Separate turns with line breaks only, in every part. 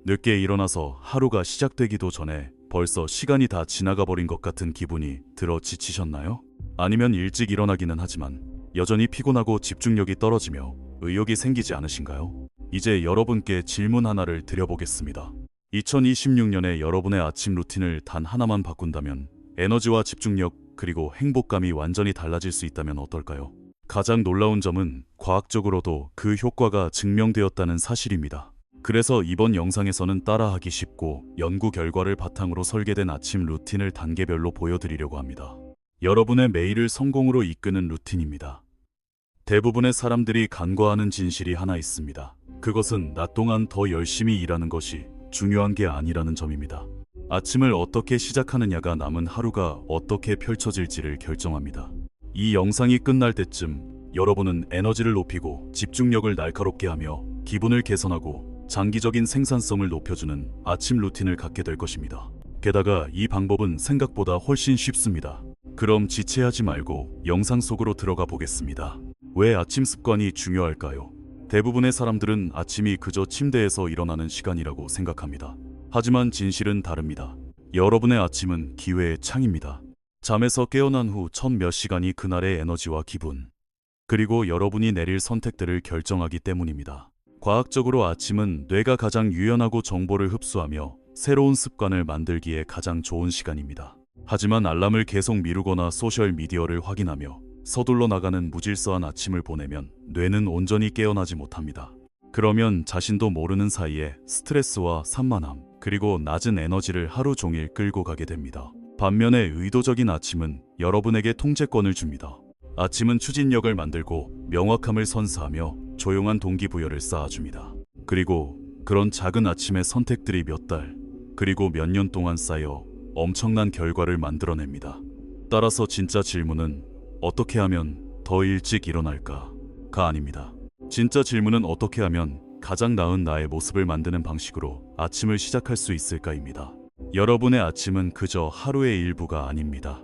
늦게 일어나서 하루가 시작되기도 전에 벌써 시간이 다 지나가 버린 것 같은 기분이 들어 지치셨나요? 아니면 일찍 일어나기는 하지만 여전히 피곤하고 집중력이 떨어지며 의욕이 생기지 않으신가요? 이제 여러분께 질문 하나를 드려보겠습니다. 2026년에 여러분의 아침 루틴을 단 하나만 바꾼다면 에너지와 집중력 그리고 행복감이 완전히 달라질 수 있다면 어떨까요? 가장 놀라운 점은 과학적으로도 그 효과가 증명되었다는 사실입니다. 그래서 이번 영상에서는 따라하기 쉽고 연구 결과를 바탕으로 설계된 아침 루틴을 단계별로 보여드리려고 합니다. 여러분의 매일을 성공으로 이끄는 루틴입니다. 대부분의 사람들이 간과하는 진실이 하나 있습니다. 그것은 낮 동안 더 열심히 일하는 것이 중요한 게 아니라는 점입니다. 아침을 어떻게 시작하느냐가 남은 하루가 어떻게 펼쳐질지를 결정합니다. 이 영상이 끝날 때쯤 여러분은 에너지를 높이고 집중력을 날카롭게 하며 기분을 개선하고 장기적인 생산성을 높여주는 아침 루틴을 갖게 될 것입니다. 게다가 이 방법은 생각보다 훨씬 쉽습니다. 그럼 지체하지 말고 영상 속으로 들어가 보겠습니다. 왜 아침 습관이 중요할까요? 대부분의 사람들은 아침이 그저 침대에서 일어나는 시간이라고 생각합니다. 하지만 진실은 다릅니다. 여러분의 아침은 기회의 창입니다. 잠에서 깨어난 후 첫 몇 시간이 그날의 에너지와 기분, 그리고 여러분이 내릴 선택들을 결정하기 때문입니다. 과학적으로 아침은 뇌가 가장 유연하고 정보를 흡수하며 새로운 습관을 만들기에 가장 좋은 시간입니다. 하지만 알람을 계속 미루거나 소셜미디어를 확인하며 서둘러 나가는 무질서한 아침을 보내면 뇌는 온전히 깨어나지 못합니다. 그러면 자신도 모르는 사이에 스트레스와 산만함, 그리고 낮은 에너지를 하루 종일 끌고 가게 됩니다. 반면에 의도적인 아침은 여러분에게 통제권을 줍니다. 아침은 추진력을 만들고 명확함을 선사하며 조용한 동기부여를 쌓아줍니다. 그리고 그런 작은 아침의 선택들이 몇 달, 그리고 몇 년 동안 쌓여 엄청난 결과를 만들어냅니다. 따라서 진짜 질문은 어떻게 하면 더 일찍 일어날까가 아닙니다. 진짜 질문은 어떻게 하면 가장 나은 나의 모습을 만드는 방식으로 아침을 시작할 수 있을까입니다. 여러분의 아침은 그저 하루의 일부가 아닙니다.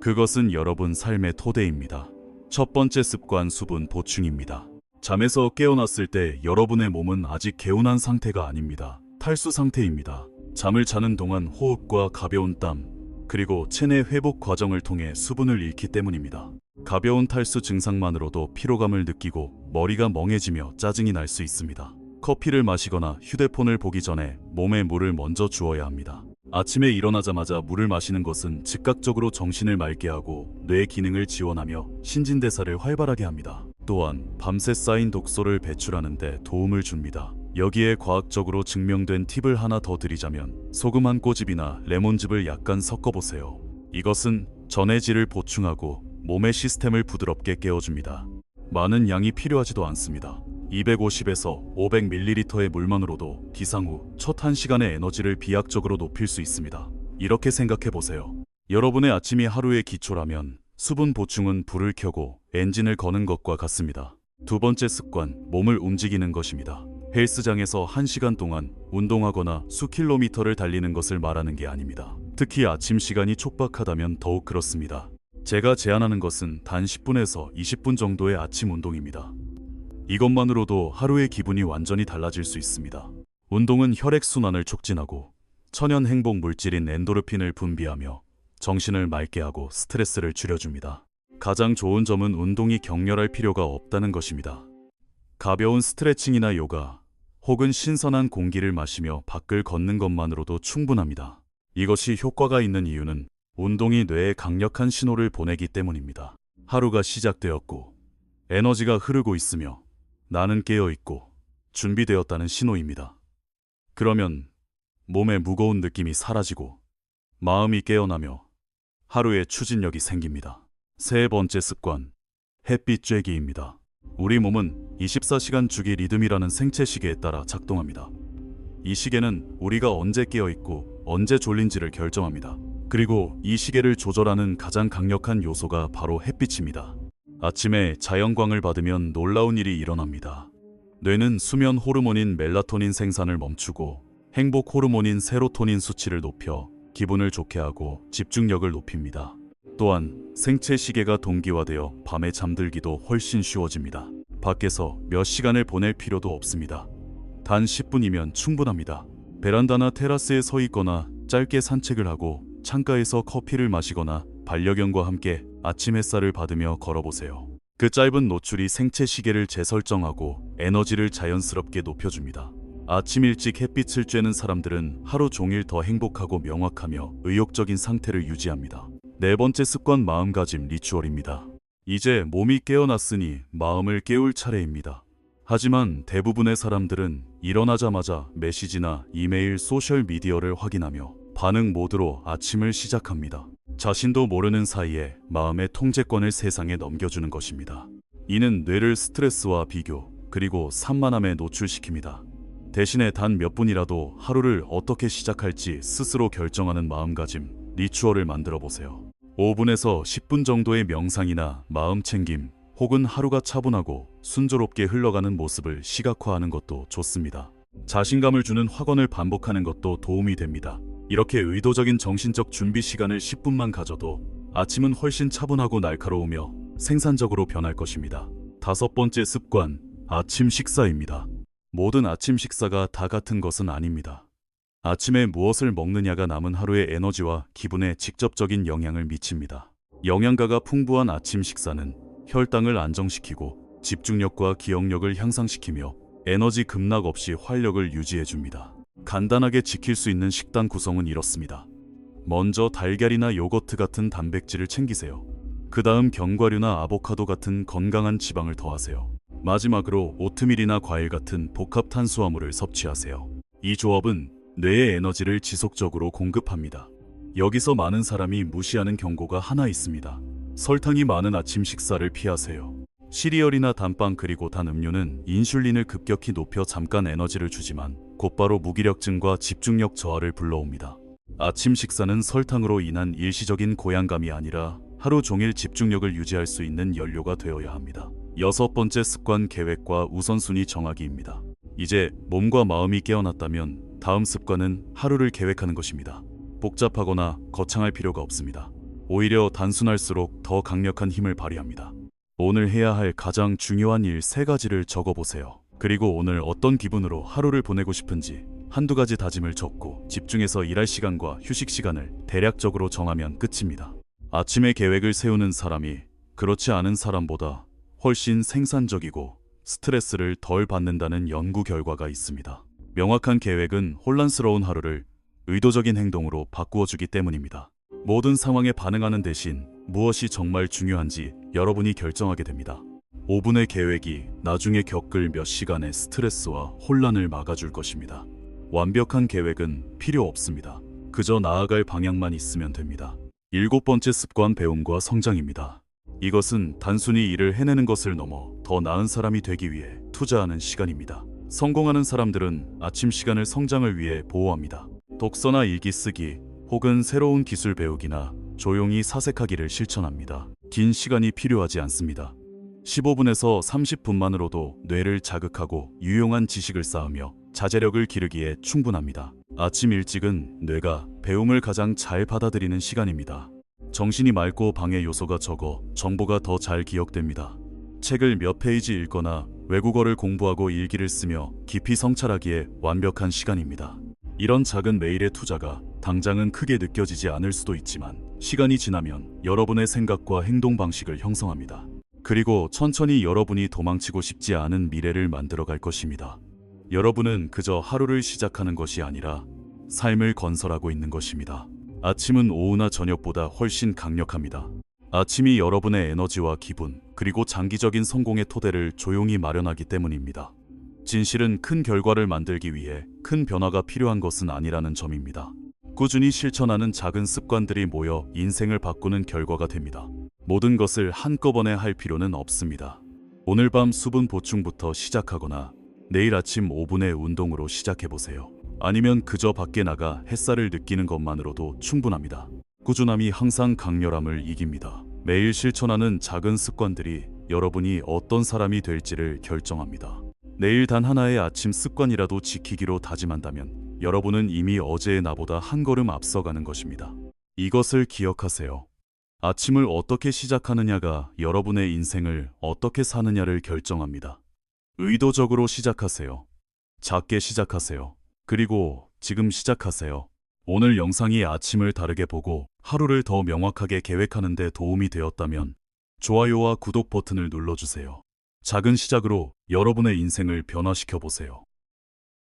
그것은 여러분 삶의 토대입니다. 첫 번째 습관, 수분 보충입니다. 잠에서 깨어났을 때 여러분의 몸은 아직 개운한 상태가 아닙니다. 탈수 상태입니다. 잠을 자는 동안 호흡과 가벼운 땀, 그리고 체내 회복 과정을 통해 수분을 잃기 때문입니다. 가벼운 탈수 증상만으로도 피로감을 느끼고 머리가 멍해지며 짜증이 날 수 있습니다. 커피를 마시거나 휴대폰을 보기 전에 몸에 물을 먼저 주어야 합니다. 아침에 일어나자마자 물을 마시는 것은 즉각적으로 정신을 맑게 하고 뇌 기능을 지원하며 신진대사를 활발하게 합니다. 또한 밤새 쌓인 독소를 배출하는 데 도움을 줍니다. 여기에 과학적으로 증명된 팁을 하나 더 드리자면 소금 한 꼬집이나 레몬즙을 약간 섞어보세요. 이것은 전해질을 보충하고 몸의 시스템을 부드럽게 깨워줍니다. 많은 양이 필요하지도 않습니다. 250에서 500ml의 물만으로도 기상 후 첫 1시간의 에너지를 비약적으로 높일 수 있습니다. 이렇게 생각해보세요. 여러분의 아침이 하루의 기초라면 수분 보충은 불을 켜고 엔진을 거는 것과 같습니다. 두 번째 습관, 몸을 움직이는 것입니다. 헬스장에서 1시간 동안 운동하거나 수킬로미터를 달리는 것을 말하는 게 아닙니다. 특히 아침 시간이 촉박하다면 더욱 그렇습니다. 제가 제안하는 것은 단 10분에서 20분 정도의 아침 운동입니다. 이것만으로도 하루의 기분이 완전히 달라질 수 있습니다. 운동은 혈액순환을 촉진하고 천연 행복 물질인 엔도르핀을 분비하며 정신을 맑게 하고 스트레스를 줄여줍니다. 가장 좋은 점은 운동이 격렬할 필요가 없다는 것입니다. 가벼운 스트레칭이나 요가, 혹은 신선한 공기를 마시며 밖을 걷는 것만으로도 충분합니다. 이것이 효과가 있는 이유는 운동이 뇌에 강력한 신호를 보내기 때문입니다. 하루가 시작되었고 에너지가 흐르고 있으며 나는 깨어있고 준비되었다는 신호입니다. 그러면 몸의 무거운 느낌이 사라지고 마음이 깨어나며 하루의 추진력이 생깁니다. 세 번째 습관, 햇빛 쬐기입니다. 우리 몸은 24시간 주기 리듬이라는 생체 시계에 따라 작동합니다. 이 시계는 우리가 언제 깨어있고 언제 졸린지를 결정합니다. 그리고 이 시계를 조절하는 가장 강력한 요소가 바로 햇빛입니다. 아침에 자연광을 받으면 놀라운 일이 일어납니다. 뇌는 수면 호르몬인 멜라토닌 생산을 멈추고 행복 호르몬인 세로토닌 수치를 높여 기분을 좋게 하고 집중력을 높입니다. 또한 생체 시계가 동기화되어 밤에 잠들기도 훨씬 쉬워집니다. 밖에서 몇 시간을 보낼 필요도 없습니다. 단 10분이면 충분합니다. 베란다나 테라스에 서 있거나 짧게 산책을 하고 창가에서 커피를 마시거나 반려견과 함께 아침 햇살을 받으며 걸어보세요. 그 짧은 노출이 생체 시계를 재설정하고 에너지를 자연스럽게 높여줍니다. 아침 일찍 햇빛을 쬐는 사람들은 하루 종일 더 행복하고 명확하며 의욕적인 상태를 유지합니다. 네 번째 습관, 마음가짐 리추얼입니다. 이제 몸이 깨어났으니 마음을 깨울 차례입니다. 하지만 대부분의 사람들은 일어나자마자 메시지나 이메일, 소셜미디어를 확인하며 반응 모드로 아침을 시작합니다. 자신도 모르는 사이에 마음의 통제권을 세상에 넘겨주는 것입니다. 이는 뇌를 스트레스와 비교, 그리고 산만함에 노출시킵니다. 대신에 단 몇 분이라도 하루를 어떻게 시작할지 스스로 결정하는 마음가짐, 리추얼을 만들어 보세요. 5분에서 10분 정도의 명상이나 마음 챙김, 혹은 하루가 차분하고 순조롭게 흘러가는 모습을 시각화하는 것도 좋습니다. 자신감을 주는 확언을 반복하는 것도 도움이 됩니다. 이렇게 의도적인 정신적 준비 시간을 10분만 가져도 아침은 훨씬 차분하고 날카로우며 생산적으로 변할 것입니다. 다섯 번째 습관, 아침 식사입니다. 모든 아침 식사가 다 같은 것은 아닙니다. 아침에 무엇을 먹느냐가 남은 하루의 에너지와 기분에 직접적인 영향을 미칩니다. 영양가가 풍부한 아침 식사는 혈당을 안정시키고 집중력과 기억력을 향상시키며 에너지 급락 없이 활력을 유지해줍니다. 간단하게 지킬 수 있는 식단 구성은 이렇습니다. 먼저 달걀이나 요거트 같은 단백질을 챙기세요. 그 다음 견과류나 아보카도 같은 건강한 지방을 더하세요. 마지막으로 오트밀이나 과일 같은 복합 탄수화물을 섭취하세요. 이 조합은 뇌에 에너지를 지속적으로 공급합니다. 여기서 많은 사람이 무시하는 경고가 하나 있습니다. 설탕이 많은 아침 식사를 피하세요. 시리얼이나 단빵 그리고 단 음료는 인슐린을 급격히 높여 잠깐 에너지를 주지만 곧바로 무기력증과 집중력 저하를 불러옵니다. 아침 식사는 설탕으로 인한 일시적인 고양감이 아니라 하루 종일 집중력을 유지할 수 있는 연료가 되어야 합니다. 여섯 번째 습관, 계획과 우선순위 정하기입니다. 이제 몸과 마음이 깨어났다면 다음 습관은 하루를 계획하는 것입니다. 복잡하거나 거창할 필요가 없습니다. 오히려 단순할수록 더 강력한 힘을 발휘합니다. 오늘 해야 할 가장 중요한 일 3가지를 적어보세요. 그리고 오늘 어떤 기분으로 하루를 보내고 싶은지 한두 가지 다짐을 적고 집중해서 일할 시간과 휴식 시간을 대략적으로 정하면 끝입니다. 아침에 계획을 세우는 사람이 그렇지 않은 사람보다 훨씬 생산적이고 스트레스를 덜 받는다는 연구 결과가 있습니다. 명확한 계획은 혼란스러운 하루를 의도적인 행동으로 바꾸어주기 때문입니다. 모든 상황에 반응하는 대신 무엇이 정말 중요한지 여러분이 결정하게 됩니다. 5분의 계획이 나중에 겪을 몇 시간의 스트레스와 혼란을 막아줄 것입니다. 완벽한 계획은 필요 없습니다. 그저 나아갈 방향만 있으면 됩니다. 7번째 습관, 배움과 성장입니다. 이것은 단순히 일을 해내는 것을 넘어 더 나은 사람이 되기 위해 투자하는 시간입니다. 성공하는 사람들은 아침 시간을 성장을 위해 보호합니다. 독서나 일기 쓰기, 혹은 새로운 기술 배우기나 조용히 사색하기를 실천합니다. 긴 시간이 필요하지 않습니다. 15분에서 30분만으로도 뇌를 자극하고 유용한 지식을 쌓으며 자제력을 기르기에 충분합니다. 아침 일찍은 뇌가 배움을 가장 잘 받아들이는 시간입니다. 정신이 맑고 방해 요소가 적어 정보가 더 잘 기억됩니다. 책을 몇 페이지 읽거나 외국어를 공부하고 일기를 쓰며 깊이 성찰하기에 완벽한 시간입니다. 이런 작은 매일의 투자가 당장은 크게 느껴지지 않을 수도 있지만 시간이 지나면 여러분의 생각과 행동 방식을 형성합니다. 그리고 천천히 여러분이 도망치고 싶지 않은 미래를 만들어갈 것입니다. 여러분은 그저 하루를 시작하는 것이 아니라 삶을 건설하고 있는 것입니다. 아침은 오후나 저녁보다 훨씬 강력합니다. 아침이 여러분의 에너지와 기분, 그리고 장기적인 성공의 토대를 조용히 마련하기 때문입니다. 진실은 큰 결과를 만들기 위해 큰 변화가 필요한 것은 아니라는 점입니다. 꾸준히 실천하는 작은 습관들이 모여 인생을 바꾸는 결과가 됩니다. 모든 것을 한꺼번에 할 필요는 없습니다. 오늘 밤 수분 보충부터 시작하거나 내일 아침 5분의 운동으로 시작해보세요. 아니면 그저 밖에 나가 햇살을 느끼는 것만으로도 충분합니다. 꾸준함이 항상 강렬함을 이깁니다. 매일 실천하는 작은 습관들이 여러분이 어떤 사람이 될지를 결정합니다. 내일 단 하나의 아침 습관이라도 지키기로 다짐한다면 여러분은 이미 어제의 나보다 한 걸음 앞서가는 것입니다. 이것을 기억하세요. 아침을 어떻게 시작하느냐가 여러분의 인생을 어떻게 사느냐를 결정합니다. 의도적으로 시작하세요. 작게 시작하세요. 그리고 지금 시작하세요. 오늘 영상이 아침을 다르게 보고 하루를 더 명확하게 계획하는 데 도움이 되었다면 좋아요와 구독 버튼을 눌러주세요. 작은 시작으로 여러분의 인생을 변화시켜 보세요.